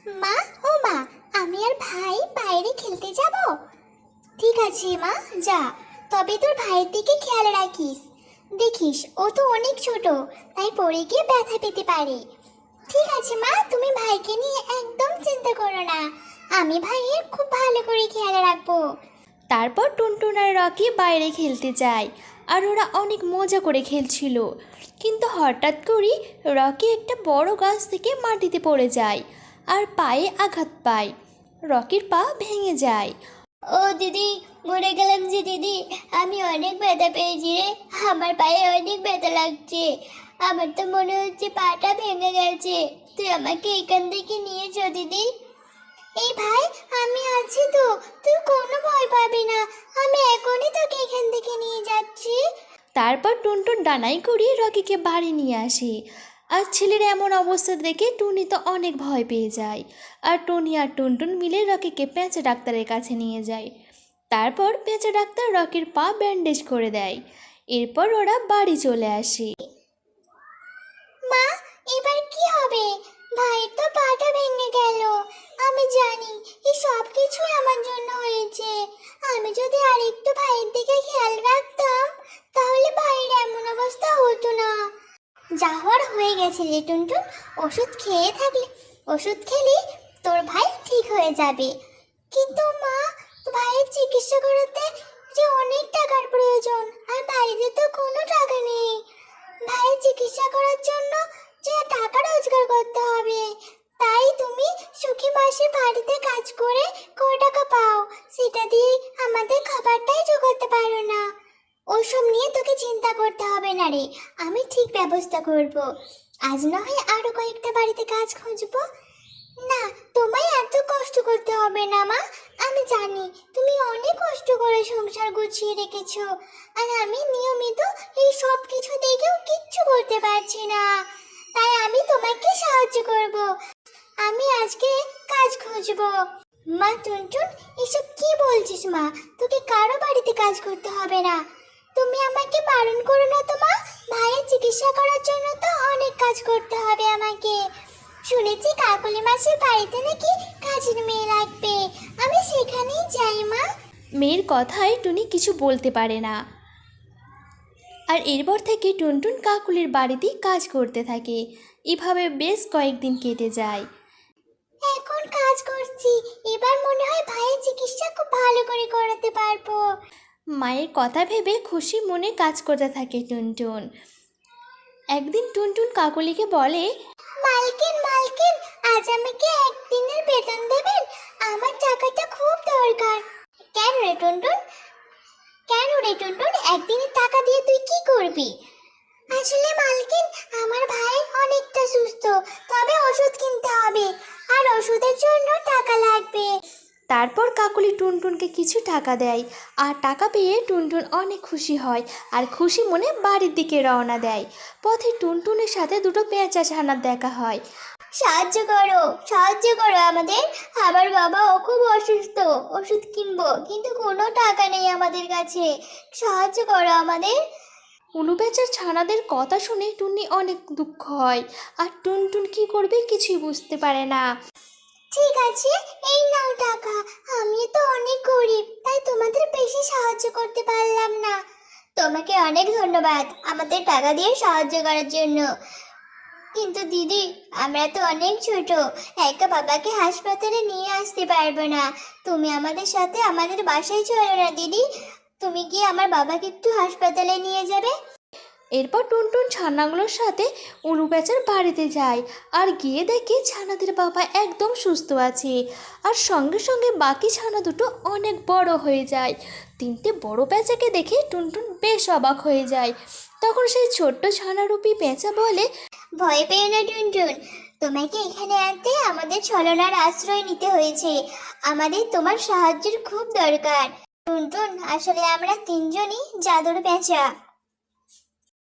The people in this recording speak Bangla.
মা, ও মা, আমি আর ভাই বাইরে খেলতে যাব। ঠিক আছে মা, যা। তবে তোর ভাইয়ের দিকে খেয়াল রাখিস। দেখিস ও তো অনেক ছোট, তাই পড়ে গিয়ে ব্যথা পেতে পারে। ঠিক আছে মা, তুমি ভাইকে নিয়ে একদম চিন্তা করো না। আমি ভাইয়ের খুব ভালো করে খেয়াল রাখবো। তারপর টুনটুন আর রকি বাইরে খেলতে যায়, আর ওরা অনেক মজা করে খেলছিল। কিন্তু হঠাৎ করেই রকি একটা বড় গাছ থেকে মাটিতে পড়ে যায় আর পায়ে আঘাত পায়। রকির পা ভেঙে যায়। ও দিদি, মরে গেলাম যে দিদি। আমি অনেক ব্যথা পেয়েছি রে। আমার পায়ে অনেক ব্যথা লাগছে। আমার তো মনে হচ্ছে পাটা ভেঙে গেছে। তুই আমাকে এখান থেকে নিয়ে যা দিদি। এই ভাই, আমি আছি তো, তুই কোনো ভয় পাবি না। আমি এখনই তোকে এখান থেকে নিয়ে যাচ্ছি। তারপর টুনটুন ডানাই করিয়ে রকিকে বাড়ি নিয়ে আসে। আর ছেলের এমন অবস্থা দেখে টুনি তো অনেক ভয় পেয়ে যায়। আর টুনি আর টুনটুন মিলে রকিকে পেঁচা ডাক্তারের কাছে নিয়ে যায়। তারপর পেঁচা ডাক্তার রকির পা ব্যান্ডেজ করে দেয়। এরপর ওরা বাড়ি চলে আসে। মা, এবার কি হবে? ভাইয়ের তো পাটা ভেঙে গেল। আমি জানি এই সব কিছুই আমার জন্য হয়েছে। আমি যদি আরেকটু ভাইয়ের দিকে খেয়াল রাখতাম, তাহলে ভাইয়ের এমন অবস্থা হতো না। যা হওয়ার হয়ে গেছে রে টুনটুন। ওষুধ খেলে তোর ভাই ঠিক হয়ে যাবে। কিন্তু মা, ভাইয়ের চিকিৎসা করাতে যে অনেক টাকার প্রয়োজন, আর বাড়িতে তো কোনো টাকা নেই। ভাইয়ের চিকিৎসা করার জন্য যে টাকা রোজগার করতে হবে। তাই তুমি সুখী মাসে বাড়িতে কাজ করে টাকা পাও, সেটা দিয়ে আমাদের খাবারটাই জোগাতে পারো না। ওসব নিয়ে তোকে চিন্তা করতে হবে না রে। আমি ঠিক ব্যবস্থা করব। আজ না হয় আরো কয়েকটা বাড়িতে কাজ খুঁজবো। না, তোমায় এত কষ্ট করতে হবে না মা। আমি জানি তুমি অনেক কষ্ট করে সংসার গুছিয়ে রেখেছো, আর আমি নিয়মিত এই সব কিছু দেখেও কিচ্ছু করতে পারছি না। তাই আমি তোমাকে সাহায্য করব। আমি আজকে কাজ খুঁজবো। মা টুনটুন, এসব কি বলছিস মা? তোকে কারো বাড়িতে কাজ করতে হবে না। তুমি আমাকে বারণ করো না তো মা। ভাইয়ের চিকিৎসা করার জন্য তো অনেক কাজ করতে হবে আমাকে। শুনেছি কাকুলি মাসির বাড়িতে নাকি কাজের মেয়ে লাগবে। আমি সেখানেই যাই মা। মেয়ের কথায় টুনি কিছু বলতে পারে না। আর এরপর থেকে টুনটুন কাকুলির বাড়িতেই কাজ করতে থাকে। এভাবে বেশ কয়েকদিন কেটে যায়। এখন কাজ করছি, এবার মনে হয় ভাইয়ের চিকিৎসা খুব ভালো করে করাতে পারবো। মায়ের কথা ভেবে খুশি মনে কাজ করতে থাকে টুনটুন। একদিন টুনটুন কাকুলিকে বলে, মালকিন মালকিন, আজ আমাকে একদিনের বেতন দেবেন? আমার টাকাটা খুব দরকার। কেন রে টুনটুন? একদিনের টাকা দিয়ে তুই কি করবি? আসলে মালকিন, আমার ভাই অনেকটা সুস্থ, তবে ওষুধ কিনতে হবে, আর ওষুধের জন্য টাকা লাগবে। তারপর কাকুলি টুনটুনকে কিছু টাকা দেয়। আর টাকা পেয়ে টুনটুন অনেক খুশি হয় আর খুশি মনে বাড়ির দিকে রওনা দেয়। পথে টুনটুনের সাথে দুটো পেঁচা ছানার দেখা হয়। সাহায্য করো আমাদের। আমার বাবাও খুব অসুস্থ, ওষুধ কিনবো, কিন্তু কোনো টাকা নেই আমাদের কাছে। সাহায্য করো আমাদের। অনুবেচার ছানাদের কথা শুনে টুনি অনেক দুঃখ হয়, আর টুনটুন কি করবে কিছুই বুঝতে পারে না। ঠিক আছে, এই নাও টাকা। আমি তো অনেক গরিব, তাই তোমাদের বেশি সাহায্য করতে পারলাম না। তোমাকে অনেক ধন্যবাদ আমাদের টাকা দিয়ে সাহায্য করার জন্য। কিন্তু দিদি, আমরা তো অনেক ছোট, একা বাবাকে হাসপাতালে নিয়ে আসতে পারবো না। তুমি আমাদের সাথে আমাদের বাসায় চলো না দিদি। তুমি কি আমার বাবাকে একটু হাসপাতালে নিয়ে যাবে? এরপর টুনটুন ছানাগুলোর সাথে অনুবেচার বাড়িতে যায়, আর গিয়ে দেখে ছানাদের বাবা একদম সুস্থ আছে। আর সঙ্গে সঙ্গে বাকি ছানা দুটো অনেক বড় হয়ে যায়। তিনটে বড় পেঁচাকে দেখে টুনটুন বেশ অবাক হয়ে যায়। তখন সেই ছোট্ট ছানারূপী পেঁচা বলে, ভয় পেও না টুনটুন, তোমাকে এখানে আনতে আমাদের ছলনার আশ্রয় নিতে হয়েছে। আমাদের তোমার সাহায্যের খুব দরকার। টুনটুন, আসলে আমরা তিনজনই জাদুর পেঁচা।